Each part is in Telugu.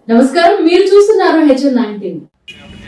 నమస్కారం, మీరు చూస్తున్నారు HN19.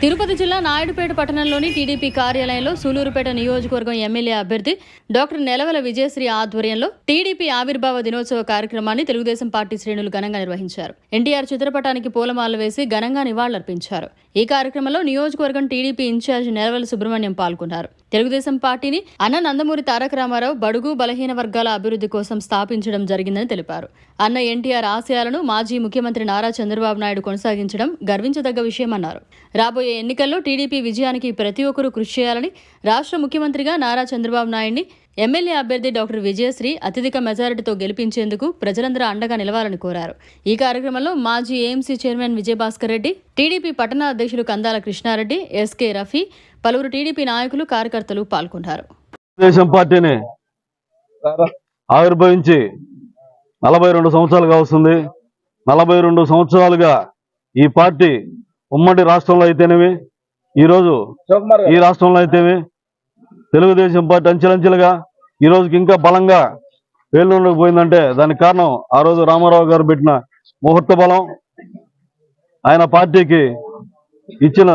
తిరుపతి జిల్లా నాయుడుపేట పట్టణంలోని టీడీపీ కార్యాలయంలో సూలూరుపేట నియోజకవర్గం ఎమ్మెల్యే అభ్యర్థి డాక్టర్ నెలవల విజయశ్రీ ఆధ్వర్యంలో టీడీపీ ఆవిర్భావ దినోత్సవ కార్యక్రమాన్ని తెలుగుదేశం పార్టీ శ్రేణులు ఘనంగా నిర్వహించారు. ఎన్టీఆర్ చిత్రపటానికి పూలమాలలు వేసి ఘనంగా నివాళులర్పించారు. ఈ కార్యక్రమంలో నియోజకవర్గం టీడీపీ ఇన్ఛార్జ్ నెలవల సుబ్రహ్మణ్యం పాల్గొన్నారు. తెలుగుదేశం పార్టీని అన్న నందమూరి తారక రామారావు బడుగు బలహీన వర్గాల అభివృద్ధి కోసం స్థాపించడం జరిగిందని తెలిపారు. అన్న ఎన్టీఆర్ ఆశయాలను మాజీ ముఖ్యమంత్రి నారా చంద్రబాబు నాయుడు కొనసాగించడం గర్వించదగ్గ విషయమన్నారు. రాబోయే ఎన్నికల్లో టీడీపీ విజయానికి ప్రతి ఒక్కరూ కృషి చేయాలని రాష్ట్ర ముఖ్యమంత్రిగా నారా చంద్రబాబు నాయుడిని ఎమ్మెల్యే అభ్యర్థి డాక్టర్ విజయశ్రీ అత్యధిక మెజారిటీతో గెలిపించేందుకు ప్రజలందరూ అండగా నిలవాలని కోరారు. ఈ కార్యక్రమంలో మాజీ AMC chairman Vijayabhaskar Reddy, TDP పట్టణ అధ్యక్షులు కందాల కృష్ణారెడ్డి, ఎస్కే రఫీ, పలువురు టీడీపీ నాయకులు, కార్యకర్తలు పాల్గొన్నారు. తెలుగుదేశం పార్టీని ఆవిర్భవించి 42 సంవత్సరాలుగా వస్తుంది. 42 సంవత్సరాలుగా ఈ పార్టీ ఉమ్మడి రాష్ట్రంలో అయితేనేమి, ఈరోజు ఈ రాష్ట్రంలో అయితేమి తెలుగుదేశం పార్టీ అంచెలంచెలుగా ఈ రోజుకి ఇంకా బలంగా వేళ్ళలోకి పోయిందంటే దానికి కారణం ఆ రోజు రామారావు గారు పెట్టిన ముహూర్త బలం, ఆయన పార్టీకి ఇచ్చిన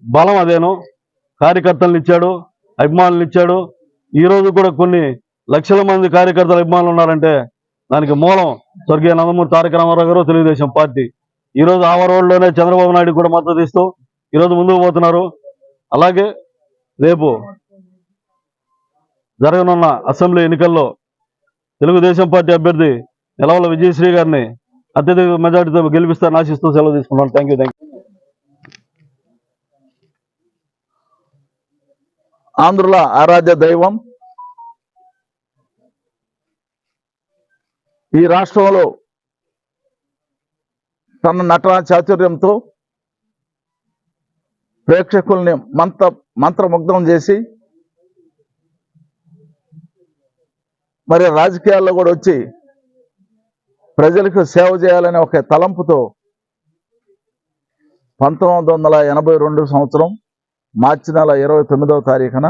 బలం అదేను. కార్యకర్తలను ఇచ్చాడు, అభిమానులు ఇచ్చాడు. ఈ రోజు కూడా కొన్ని లక్షల మంది కార్యకర్తల అభిమానులు ఉన్నారంటే దానికి మూలం స్వర్గీయ నందమూరి తారక రామారావు గారు, తెలుగుదేశం పార్టీ. ఈరోజు ఆ వరవల్లోనే చంద్రబాబు నాయుడు కూడా మద్దతు ఇస్తూ ఈరోజు ముందుకు పోతున్నారు. అలాగే రేపు జరగనున్న అసెంబ్లీ ఎన్నికల్లో తెలుగుదేశం పార్టీ అభ్యర్థి నెలవల విజయశ్రీ గారిని అత్యధిక మెజార్టీతో గెలిపిస్తారని ఆశిస్తూ సెలవు తీసుకున్నాను. Thank you. ఆంధ్రుల ఆరాధ్య దైవం, ఈ రాష్ట్రంలో తన నటన చాతుర్యంతో ప్రేక్షకుల్ని మంత్రముగ్ధం చేసి మరి రాజకీయాల్లో కూడా వచ్చి ప్రజలకు సేవ చేయాలనే ఒక తలంపుతో 1982 సంవత్సరం మార్చి నెల 29వ తారీఖున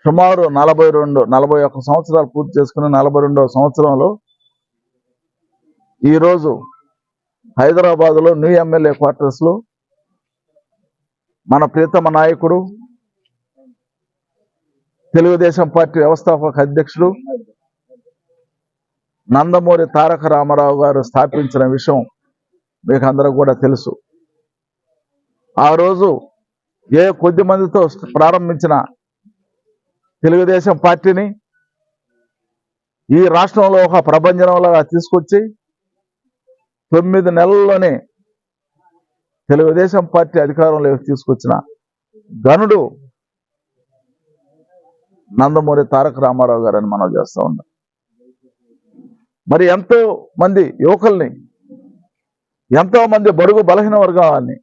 సుమారు 41 సంవత్సరాలు పూర్తి చేసుకుని 42వ సంవత్సరంలో ఈరోజు హైదరాబాదులో న్యూ ఎమ్మెల్యే క్వార్టర్స్లో మన ప్రియతమ నాయకుడు, తెలుగుదేశం పార్టీ వ్యవస్థాపక అధ్యక్షుడు నందమూరి తారక రామారావు గారు స్థాపించిన విషయం మీకు అందరూ కూడా తెలుసు. ఆ రోజు ఏ కొద్ది మందితో ప్రారంభించిన తెలుగుదేశం పార్టీని ఈ రాష్ట్రంలో ఒక ప్రభంజనంలాగా తీసుకొచ్చి 9 నెలల్లోనే తెలుగుదేశం పార్టీ అధికారంలోకి తీసుకొచ్చిన గనుడు నందమూరి తారక రామారావు గారని మనం చేస్తూ ఉన్నాం. మరి ఎంతో మంది యువకుల్ని, ఎంతో మంది బడుగు బలహీన వర్గాలని,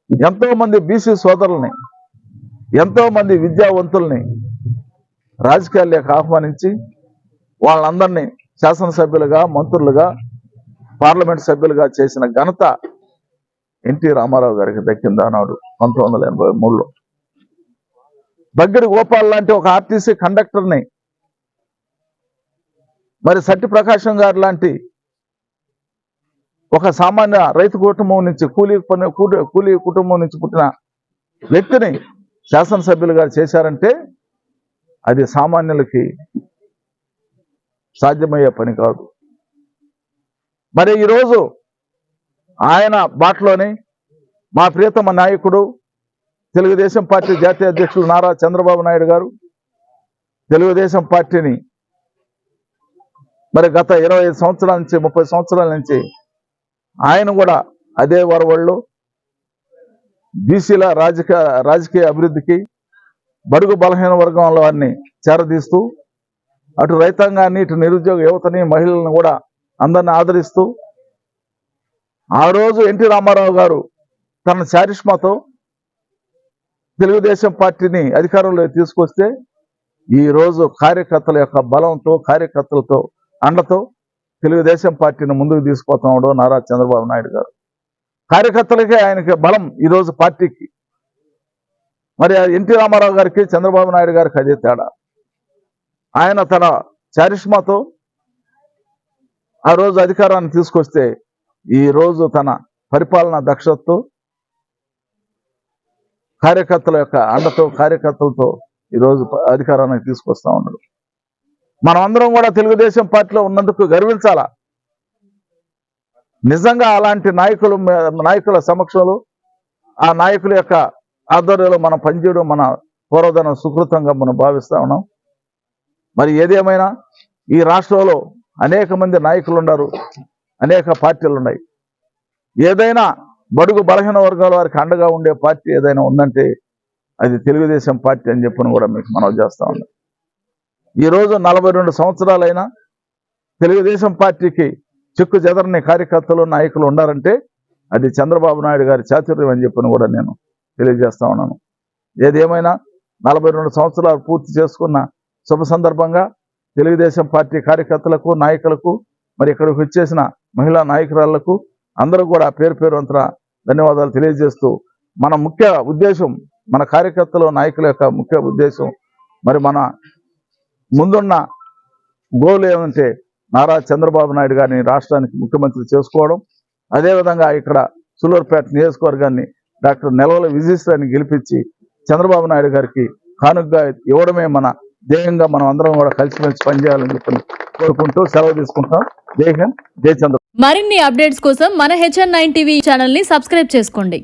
ఎంతో మంది బీసీ సోదరుల్ని, ఎంతో మంది విద్యావంతుల్ని రాజకీయాల్లోకి ఆహ్వానించి వాళ్ళందరినీ శాసనసభ్యులుగా, మంత్రులుగా, పార్లమెంట్ సభ్యులుగా చేసిన ఘనత ఎన్టీ రామారావు గారికి దక్కింది. ఆనాడు 1983లో బగ్గిడి గోపాల్ లాంటి ఒక ఆర్టీసీ కండక్టర్ని, మరి సట్టి ప్రకాశం గారు లాంటి ఒక సామాన్య రైతు కుటుంబం నుంచి, కూలీ కుటుంబం నుంచి పుట్టిన వ్యక్తిని శాసనసభ్యులుగా చేశారంటే అది సామాన్యులకి సాధ్యమయ్యే పని కాదు. మరి ఈరోజు ఆయన బాటలోని మా ప్రియతమ నాయకుడు, తెలుగుదేశం పార్టీ జాతీయ అధ్యక్షులు నారా చంద్రబాబు నాయుడు గారు తెలుగుదేశం పార్టీని మరి గత 25 సంవత్సరాల నుంచి 30 సంవత్సరాల నుంచి ఆయన కూడా అదే వరవళ్ళు బీసీల రాజకీయ అభివృద్ధికి, బడుగు బలహీన వర్గంలో వారిని చేరదీస్తూ అటు రైతాంగాన్ని, ఇటు నిరుద్యోగ యువతని, మహిళలను కూడా అందరిని ఆదరిస్తూ ఆ రోజు ఎన్టీ రామారావు గారు తన చారిష్మాతో తెలుగుదేశం పార్టీని అధికారంలో తీసుకొస్తే ఈరోజు కార్యకర్తల యొక్క బలంతో, కార్యకర్తలతో అండతో తెలుగుదేశం పార్టీని ముందుకు తీసుకుపోతున్నాడు నారా చంద్రబాబు నాయుడు గారు. కార్యకర్తలకే ఆయనకి బలం ఈరోజు పార్టీకి. మరి ఎన్టీ రామారావు గారికి, చంద్రబాబు నాయుడు గారికి అదే తేడా. ఆయన తన చారిష్మాతో ఆ రోజు అధికారాన్ని తీసుకొస్తే ఈరోజు తన పరిపాలనా దక్షతతో కార్యకర్తల యొక్క అండతో కార్యకర్తలతో ఈరోజు అధికారానికి తీసుకొస్తా ఉన్నాడు. మనం అందరం కూడా తెలుగుదేశం పార్టీలో ఉన్నందుకు గర్వించాలా. నిజంగా అలాంటి నాయకుల సమక్షంలో ఆ నాయకుల యొక్క ఆధ్వర్యంలో మనం పనిచేయడం మన పూర్వధన సుకృతంగా మనం భావిస్తా ఉన్నాం. మరి ఏదేమైనా ఈ రాష్ట్రంలో అనేక మంది నాయకులు ఉన్నారు, అనేక పార్టీలు ఉన్నాయి. ఏదైనా బడుగు బలహీన వర్గాల వారికి అండగా ఉండే పార్టీ ఏదైనా ఉందంటే అది తెలుగుదేశం పార్టీ అని చెప్పని కూడా మీకు మనవి చేస్తా ఉన్నాం. ఈరోజు 42 సంవత్సరాలైనా తెలుగుదేశం పార్టీకి చెక్కు చెదరని కార్యకర్తలు నాయకులు ఉన్నారంటే అది చంద్రబాబు నాయుడు గారి చాతుర్యం అని చెప్పని కూడా నేను తెలియజేస్తా ఉన్నాను. ఏదేమైనా 42 సంవత్సరాలు పూర్తి చేసుకున్న శుభ సందర్భంగా తెలుగుదేశం పార్టీ కార్యకర్తలకు నాయకులకు మరి ఇక్కడికి వచ్చేసిన మహిళా నాయకురాళ్లకు అందరూ కూడా పేరు పేరువంతున ధన్యవాదాలు తెలియజేస్తూ మన ముఖ్య ఉద్దేశం, మన కార్యకర్తలు నాయకుల యొక్క ముఖ్య ఉద్దేశం మరి మన ముందున్న గోల్ ఏమంటే నారా చంద్రబాబు నాయుడు గారిని రాష్ట్రానికి ముఖ్యమంత్రి చేసుకోవడం, అదేవిధంగా ఇక్కడ సూలూరుపేట నియోజకవర్గాన్ని డాక్టర్ నెలవల విజయశ్రీని గెలిపించి చంద్రబాబు నాయుడు గారికి కానుకగా ఇవ్వడమే మన ధ్యేయంగా మనం అందరం కూడా కలిసిమెలిసి పనిచేయాలని చెప్పి కోరుకుంటూ సెలవు తీసుకుంటాం. జై హింద్, జై చంద్ర. మరిన్ని అప్డేట్స్ కోసం మన HN9 టీవీ ఛానల్ ని సబ్స్క్రైబ్ చేసుకోండి.